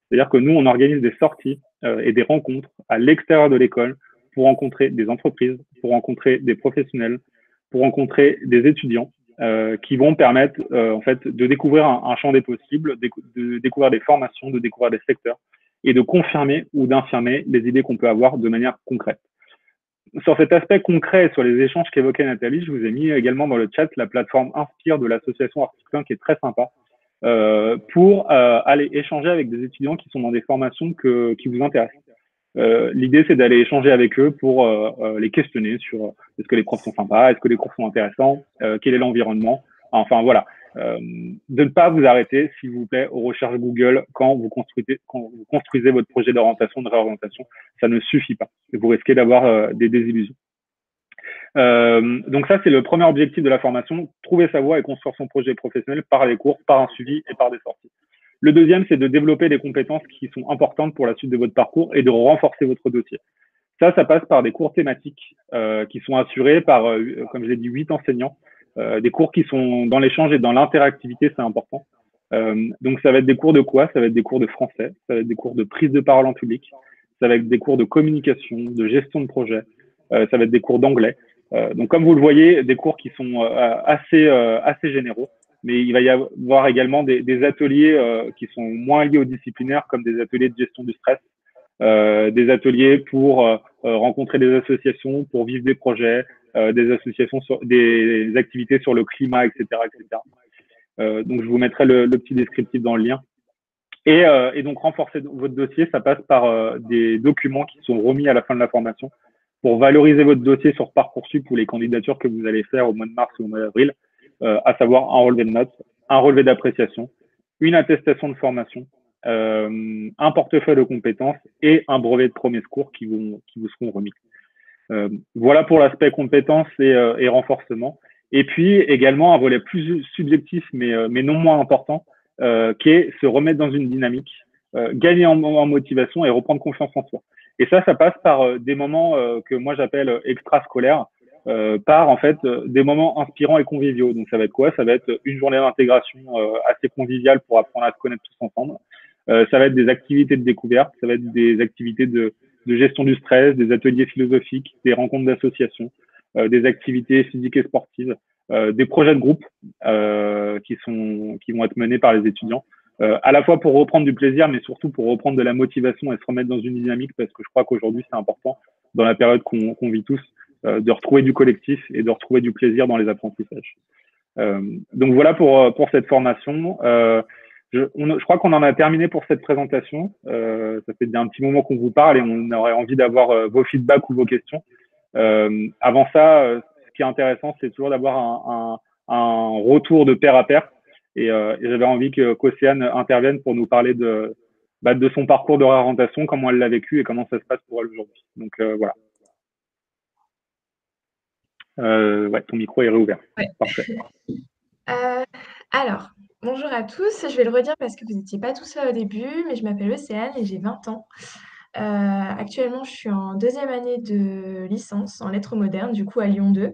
C'est-à-dire que nous, on organise des sorties et des rencontres à l'extérieur de l'école pour rencontrer des entreprises, pour rencontrer des professionnels, pour rencontrer des étudiants qui vont permettre en fait de découvrir un champ des possibles, de découvrir des formations, de découvrir des secteurs et de confirmer ou d'infirmer les idées qu'on peut avoir de manière concrète. Sur cet aspect concret, sur les échanges qu'évoquait Nathalie, je vous ai mis également dans le chat la plateforme Inspire de l'association Article 1 qui est très sympa pour aller échanger avec des étudiants qui sont dans des formations qui vous intéressent. L'idée, c'est d'aller échanger avec eux pour les questionner sur est-ce que les profs sont sympas, est-ce que les cours sont intéressants, quel est l'environnement. Enfin, voilà. De ne pas vous arrêter, s'il vous plaît, aux recherches Google quand vous construisez votre projet d'orientation, de réorientation. Ça ne suffit pas. Vous risquez d'avoir des désillusions. Donc ça, c'est le premier objectif de la formation, trouver sa voie et construire son projet professionnel par les cours, par un suivi et par des sorties. Le deuxième, c'est de développer des compétences qui sont importantes pour la suite de votre parcours et de renforcer votre dossier. Ça passe par des cours thématiques qui sont assurés par, comme je l'ai dit, 8 enseignants. Des cours qui sont dans l'échange et dans l'interactivité, c'est important. Donc ça va être des cours de quoi? Ça va être des cours de français, ça va être des cours de prise de parole en public, ça va être des cours de communication, de gestion de projet, ça va être des cours d'anglais. Donc comme vous le voyez, des cours qui sont assez généraux, mais il va y avoir également des ateliers qui sont moins liés au disciplinaire, comme des ateliers de gestion du stress, des ateliers pour rencontrer des associations, pour vivre des projets, des associations des activités sur le climat, etc., etc. Donc je vous mettrai le petit descriptif dans le lien. Et donc renforcer votre dossier, ça passe par des documents qui sont remis à la fin de la formation pour valoriser votre dossier sur Parcoursup ou les candidatures que vous allez faire au mois de mars ou au mois d'avril, à savoir un relevé de notes, un relevé d'appréciation, une attestation de formation, un portefeuille de compétences et un brevet de premier secours qui vous seront remis. Voilà pour l'aspect compétences et renforcement. Et puis également un volet plus subjectif, mais non moins important, qui est se remettre dans une dynamique, gagner en motivation et reprendre confiance en soi. Et ça passe par des moments que moi j'appelle extrascolaires, par en fait des moments inspirants et conviviaux. Donc ça va être quoi? Ça va être une journée d'intégration assez conviviale pour apprendre à se connaître tous ensemble. Ça va être des activités de découverte, ça va être des activités de gestion du stress, des ateliers philosophiques, des rencontres d'associations, des activités physiques et sportives, des projets de groupe qui vont être menés par les étudiants, à la fois pour reprendre du plaisir, mais surtout pour reprendre de la motivation et se remettre dans une dynamique, parce que je crois qu'aujourd'hui, c'est important, dans la période qu'on vit tous, de retrouver du collectif et de retrouver du plaisir dans les apprentissages. Donc voilà pour cette formation. Je crois qu'on en a terminé pour cette présentation. Ça fait déjà un petit moment qu'on vous parle et on aurait envie d'avoir vos feedbacks ou vos questions. Avant ça, ce qui est intéressant, c'est toujours d'avoir un retour de pair à pair. Et j'avais envie qu'Océane intervienne pour nous parler de son parcours de réorientation, comment elle l'a vécu et comment ça se passe pour elle aujourd'hui. Donc voilà. Ouais, ton micro est réouvert. Ouais. Parfait. Alors, bonjour à tous. Je vais le redire parce que vous n'étiez pas tous là au début, mais je m'appelle Océane et j'ai 20 ans. Actuellement, je suis en deuxième année de licence en lettres modernes, du coup à Lyon 2.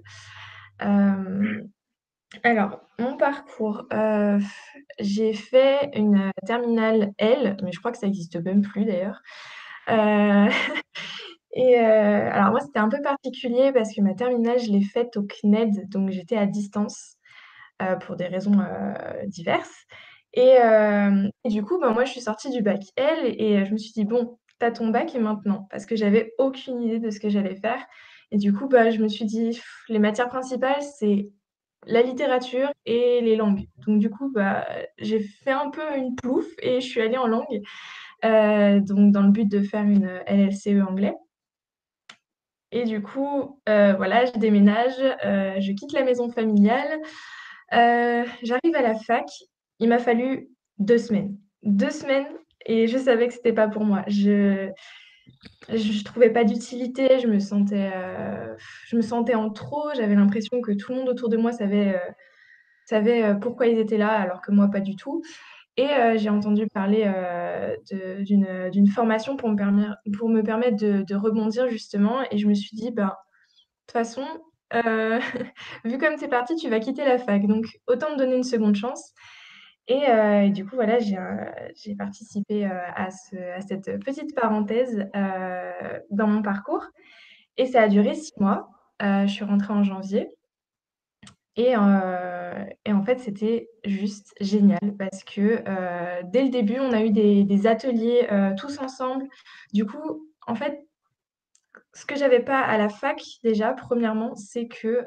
Alors, mon parcours, j'ai fait une terminale L, mais je crois que ça n'existe même plus d'ailleurs. Alors moi, c'était un peu particulier parce que ma terminale, je l'ai faite au CNED, donc j'étais à distance pour des raisons diverses. Et du coup, moi, je suis sortie du bac L et je me suis dit: «Bon, tu as ton bac et maintenant?» parce que j'avais aucune idée de ce que j'allais faire et du coup, je me suis dit: «Les matières principales, c'est la littérature et les langues». Donc du coup, j'ai fait un peu une plouf et je suis allée en langue, donc dans le but de faire une LLCE anglais. Et du coup, voilà, je déménage, je quitte la maison familiale, j'arrive à la fac. Il m'a fallu 2 semaines. 2 semaines et je savais que c'était pas pour moi. Je trouvais pas d'utilité, je me sentais en trop, j'avais l'impression que tout le monde autour de moi savait, pourquoi ils étaient là, alors que moi pas du tout. Et j'ai entendu parler, d'une formation pour me permettre de rebondir justement, et je me suis dit: «Ben, de toute façon, heu, vu comme c'est parti, tu vas quitter la fac, donc autant me donner une seconde chance». Et du coup, voilà, j'ai participé, à cette petite parenthèse, dans mon parcours, et ça a duré 6 mois. Je suis rentrée en janvier, et en fait, c'était juste génial parce que, dès le début, on a eu des ateliers, tous ensemble. Du coup, en fait, ce que j'avais pas à la fac déjà, premièrement, c'est que,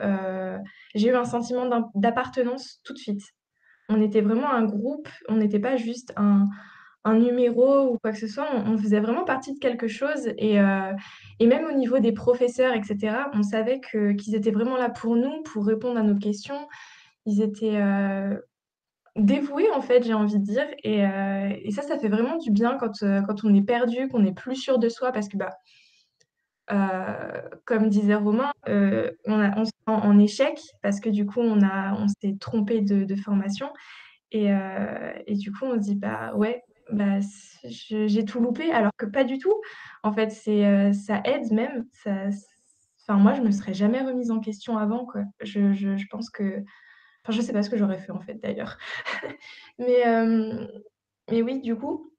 j'ai eu un sentiment d'appartenance tout de suite. On était vraiment un groupe, on n'était pas juste un numéro ou quoi que ce soit, on faisait vraiment partie de quelque chose, et même au niveau des professeurs et cetera, on savait qu'ils étaient vraiment là pour nous, pour répondre à nos questions. Ils étaient, dévoués en fait, j'ai envie de dire, et ça fait vraiment du bien quand on est perdu, qu'on n'est plus sûr de soi parce que, bah, comme disait Romain, on se sent en échec parce que du coup on s'est trompé de formation, et du coup, on se dit: «Bah, ouais, bah, j'ai tout loupé», alors que pas du tout. En fait, ça aide même, enfin, moi, je me serais jamais remise en question avant, quoi. Je pense que, enfin, je sais pas ce que j'aurais fait, en fait, d'ailleurs. Mais mais oui, du coup,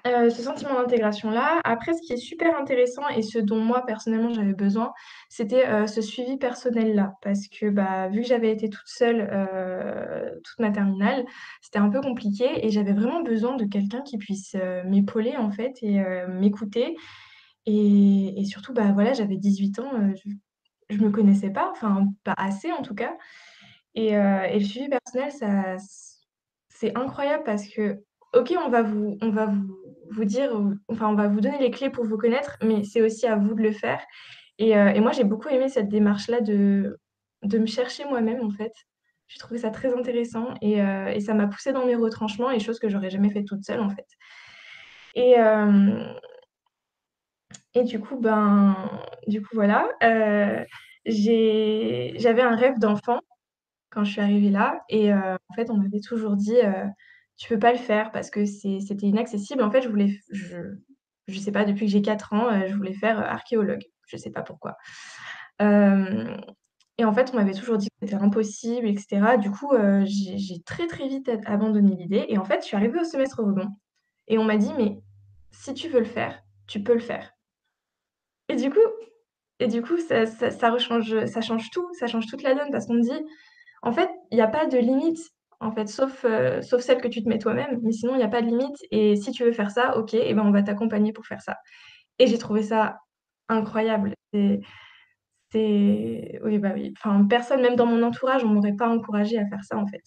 ce sentiment d'intégration-là. Après, ce qui est super intéressant et ce dont moi, personnellement, j'avais besoin, c'était, ce suivi personnel-là. Parce que, bah, vu que j'avais été toute seule, toute ma terminale, c'était un peu compliqué, et j'avais vraiment besoin de quelqu'un qui puisse, m'épauler, en fait, et m'écouter, et surtout, bah, voilà, j'avais 18 ans, je me connaissais pas, enfin, pas assez, en tout cas, et le suivi personnel, c'est incroyable parce que, OK, on va vous dire, enfin, on va vous donner les clés pour vous connaître, mais c'est aussi à vous de le faire, et moi, j'ai beaucoup aimé cette démarche-là de me chercher moi-même, en fait. J'ai trouvé ça très intéressant, et ça m'a poussée dans mes retranchements, et choses que j'aurais jamais fait toute seule, en fait. Et hem et du coup, voilà, j'avais un rêve d'enfant quand je suis arrivée là, et en fait, on m'avait toujours dit, «Tu peux pas le faire parce que c'était inaccessible». En fait, je sais pas, depuis que j'ai 4 ans, je voulais faire, archéologue. Je sais pas pourquoi. Hem Et en fait, on m'avait toujours dit que c'était impossible et cetera. Du coup, j'ai très, très vite abandonné l'idée, et en fait, je suis arrivée au semestre rebond, et on m'a dit: «Mais si tu veux le faire, tu peux le faire». Et du coup ça change tout, ça change toute la donne, parce qu'on me dit: «En fait, il y a pas de limite, en fait, sauf celle que tu te mets toi-même, mais sinon il y a pas de limite, et si tu veux faire ça, OK, et ben, on va t'accompagner pour faire ça». Et j'ai trouvé ça incroyable. Oui, bah, oui, enfin, personne, même dans mon entourage, on m'aurait pas encouragée à faire ça, en fait.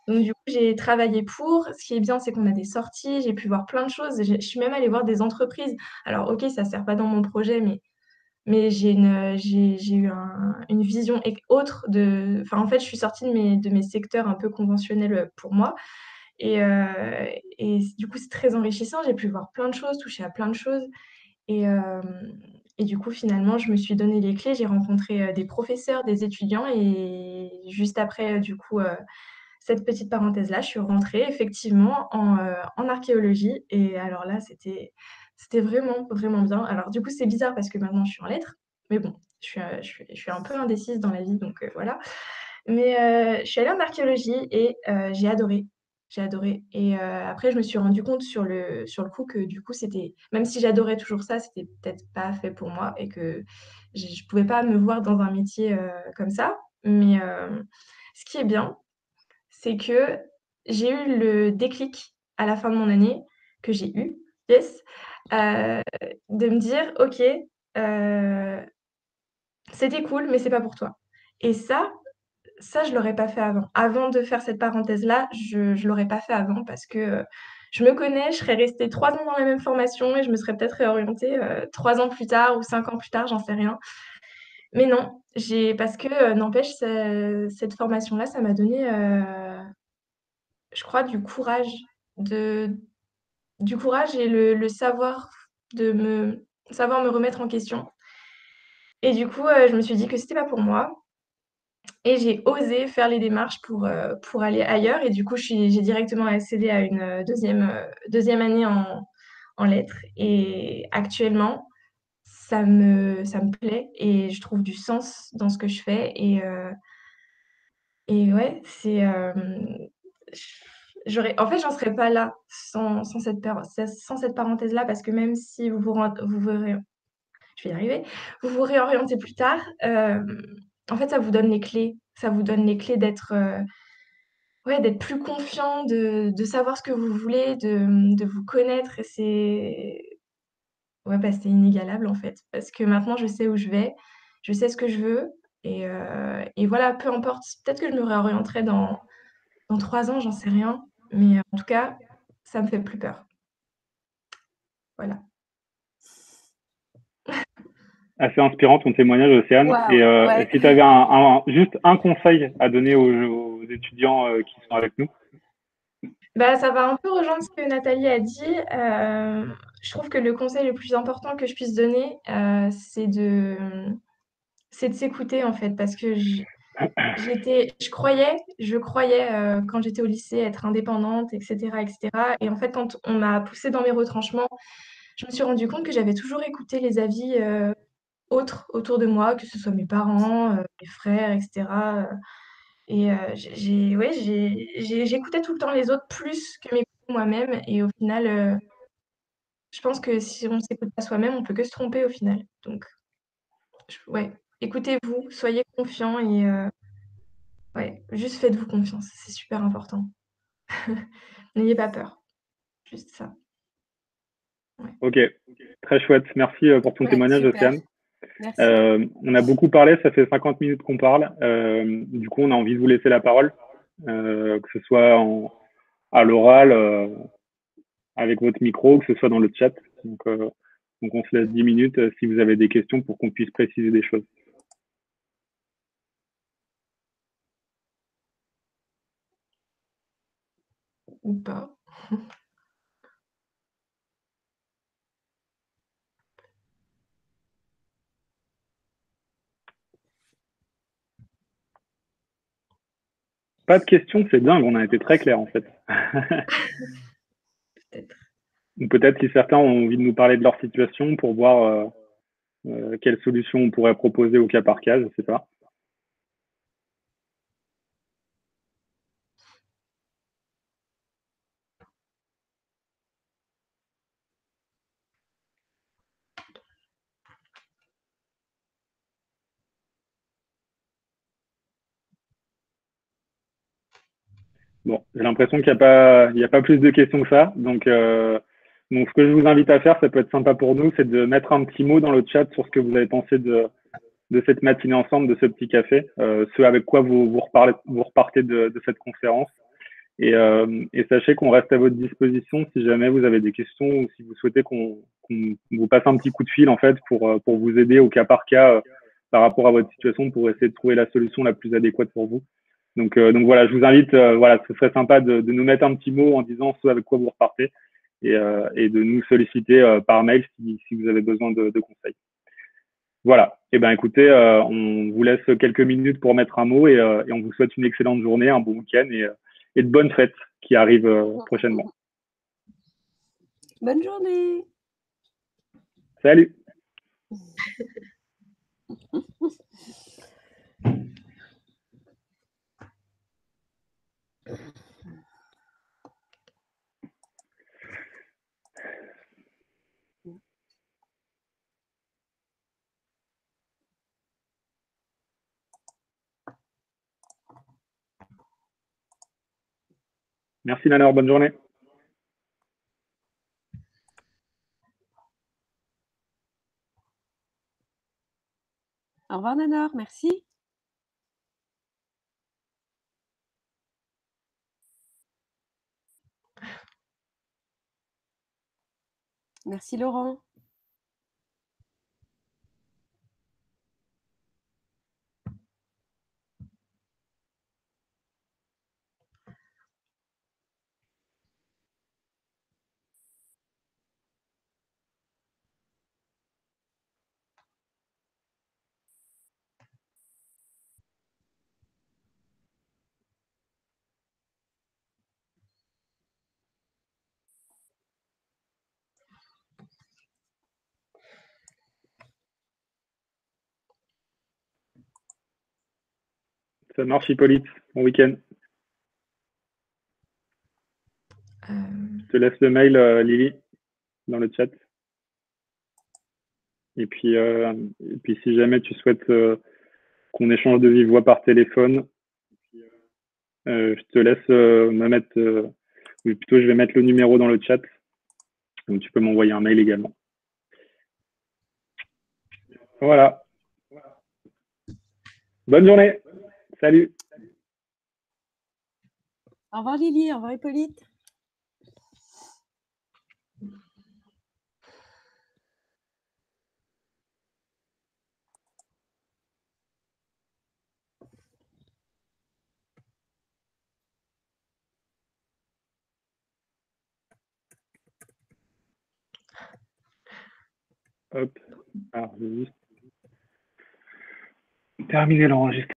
Donc du coup, j'ai travaillé pour. Ce qui est bien, c'est qu'on a des sorties, j'ai pu voir plein de choses. Je suis même allée voir des entreprises. Alors OK, ça sert pas dans mon projet, mais j'ai eu une vision autre enfin, en fait, je suis sortie de mes secteurs un peu conventionnels, pour moi, et du coup, c'est très enrichissant. J'ai pu voir plein de choses, toucher à plein de choses, et du coup, finalement, je me suis donné les clés. J'ai rencontré, des professeurs, des étudiants, et juste après, du coup, cette petite parenthèse-là, je suis rentrée effectivement en archéologie, et alors là, c'était vraiment, vraiment bien. Alors du coup, c'est bizarre parce que maintenant je suis en lettres, mais bon, je suis un peu indécise dans la vie, donc voilà. Mais je suis allée en archéologie, et j'ai adoré. J'ai adoré, et après je me suis rendu compte sur le coup que du coup c'était, même si j'adorais toujours ça, c'était peut-être pas fait pour moi, et que je pouvais pas me voir dans un métier, comme ça. Mais ce qui est bien, c'est que j'ai eu le déclic à la fin de mon année, que j'ai eu, yes, heu, de me dire: «OK, heu, c'était cool, mais c'est pas pour toi». Et ça, je l'aurais pas fait avant. Avant de faire cette parenthèse-là, je l'aurais pas fait avant parce que, je me connais, je serais restée 3 ans dans la même formation, et je me serais peut-être réorientée, 3 ans plus tard ou 5 ans plus tard, j'en sais rien. Mais non, parce que, n'empêche, cette formation-là, ça m'a donné, je crois, du courage de du courage et le savoir me remettre en question. Et du coup, je me suis dit que c'était pas pour moi et j'ai osé faire les démarches pour aller ailleurs et du coup, j'ai directement accédé à une, 2e année en lettres et actuellement, ça me plaît et je trouve du sens dans ce que je fais et ouais, en fait, j'en serais pas là sans cette parenthèse-là parce que même si vous verrez je vais y arriver, vous vous réorientez plus tard, en fait, ça vous donne les clés. Ça vous donne les clés ouais, d'être plus confiant, de savoir ce que vous voulez, de vous connaître et ouais, bah, c'est inégalable, en fait. Parce que maintenant, je sais où je vais, je sais ce que je veux et voilà, peu importe, peut-être que je me réorienterai dans 3 ans, j'en sais rien, mais en tout cas, ça me fait plus peur. Voilà. Assez inspirant ton témoignage, Océane. Et Waouh, ouais. si tu avais juste un conseil à donner aux étudiants qui sont avec nous. Bah, ça va un peu rejoindre ce que Nathalie a dit. Je trouve que le conseil le plus important que je puisse donner, c'est de s'écouter en fait, parce que je croyais quand j'étais au lycée être indépendante, etc., etc. Et en fait, quand on m'a poussée dans mes retranchements, je me suis rendu compte que j'avais toujours écouté les avis autres autour de moi, que ce soit mes parents, mes frères, etc. Et ouais, j'écoutais tout le temps les autres plus que m'écouter moi-même. Et au final, je pense que si on ne s'écoute pas soi-même, on peut que se tromper au final. Donc, ouais, écoutez-vous, soyez confiants et ouais, juste faites-vous confiance. C'est super important. N'ayez pas peur. Juste ça. Ouais. Ok, très chouette. Merci pour ton Ouais, témoignage, super. Océane. Merci. On a beaucoup parlé, ça fait 50 minutes qu'on parle. Du coup, on a envie de vous laisser la parole, que ce soit à l'oral, avec votre micro, que ce soit dans le chat. Donc on se laisse 10 minutes si vous avez des questions pour qu'on puisse préciser des choses. Ou pas. Pas de questions, c'est dingue, on a été très clair en fait. Peut-être. Ou peut-être si certains ont envie de nous parler de leur situation pour voir quelles solutions on pourrait proposer au cas par cas, je ne sais pas. Bon, j'ai l'impression qu'il y a pas plus de questions que ça. Donc, ce que je vous invite à faire, ça peut être sympa pour nous, c'est de mettre un petit mot dans le chat sur ce que vous avez pensé de cette matinée ensemble, de ce petit café, ce avec quoi vous repartez de cette conférence. Et sachez qu'on reste à votre disposition si jamais vous avez des questions ou si vous souhaitez qu'on vous passe un petit coup de fil en fait pour vous aider au cas par cas par rapport à votre situation pour essayer de trouver la solution la plus adéquate pour vous. Donc voilà, je vous invite, voilà, ce serait sympa de nous mettre un petit mot en disant ce avec quoi vous repartez et de nous solliciter par mail si vous avez besoin de conseils. Voilà. Eh ben écoutez, on vous laisse quelques minutes pour mettre un mot et on vous souhaite une excellente journée, un bon week-end et de bonnes fêtes qui arrivent prochainement. Bonne journée. Salut. Merci Nanor, bonne journée. Au revoir, Nanor. Merci. Merci, Laurent. Ça marche, Hippolyte. Bon week-end. Euh, Je te laisse le mail, Lily, dans le chat. Et puis, si jamais tu souhaites qu'on échange de vive voix par téléphone, je te laisse me mettre, ou plutôt je vais mettre le numéro dans le chat. Donc tu peux m'envoyer un mail également. Voilà. Bonne journée. Salut. Au revoir Lily, au revoir Hippolyte. Hop. Alors, je vais juste terminer l'enregistrement.